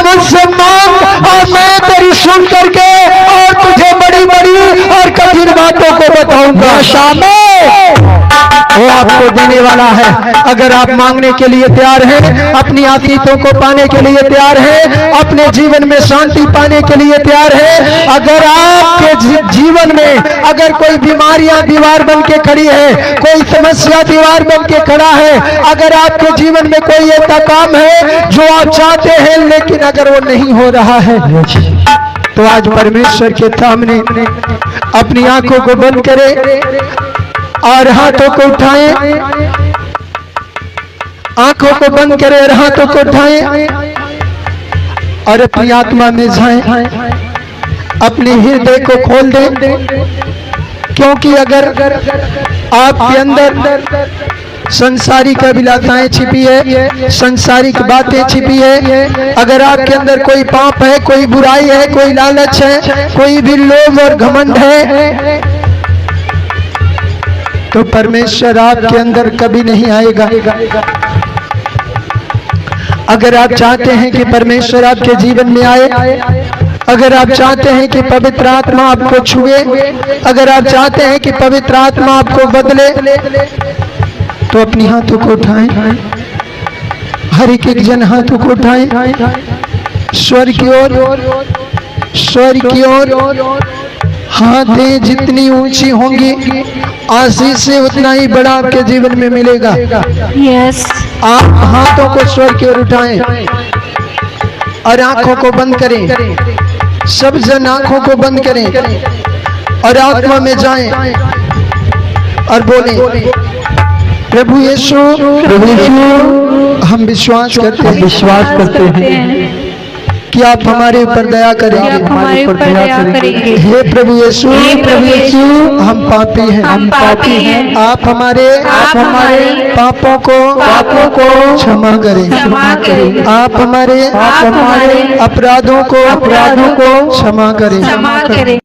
मुझसे मांग और मैं तेरी सुन करके और तुझे बड़ी बड़ी और कठिन बातों को बताऊंगा। शामिल वो आपको देने वाला है। अगर आप मांगने के लिए तैयार हैं, अपनी आशीषों को पाने के लिए तैयार हैं, अपने जीवन में शांति पाने के लिए तैयार हैं, अगर आपके जीवन में अगर कोई बीमारियां दीवार बन के खड़ी है, कोई समस्या दीवार बन के खड़ा है, अगर आपके जीवन में कोई ऐसा काम है जो आप चाहते हैं लेकिन अगर वो नहीं हो रहा है, तो आज परमेश्वर के सामने अपनी आंखों को बंद करें और हाथों को उठाएं, आंखों को बंद करें और हाथों को उठाएं और अपनी आत्मा में जाएं, अपने हृदय को खोल दें। क्योंकि अगर आपके अंदर संसारिक अभिलाषाएं छिपी है, संसारिक बातें छिपी है, अगर आपके अंदर कोई पाप है, कोई बुराई है, कोई लालच है, कोई भी लोभ और घमंड है, तो परमेश्वर आपके अंदर कभी नहीं आएगा। अगर आप चाहते हैं कि परमेश्वर आपके जीवन में आए, अगर आप चाहते हैं कि पवित्र आत्मा आपको छुए, अगर आप चाहते हैं कि पवित्र आत्मा आपको बदले, तो अपनी हाथों को उठाएं, हर एक जन हाथों को उठाएं, स्वर की ओर, स्वर की ओर। हाथें जितनी ऊंची होंगी आशीष से उतना ही बड़ा आपके जीवन में मिलेगा। यस। आप हाथों को स्वर की ओर उठाएं और आंखों को बंद करें। सब जन आंखों को बंद करें और आत्मा में जाएं और बोलें, प्रभु यीशु, हम विश्वास करते हैं कि आप हमारे ऊपर दया करेंगे। हे प्रभु यीशु, हम पापी हैं, आप हमारे पापों को क्षमा करें, आप हमारे अपराधों को क्षमा करें।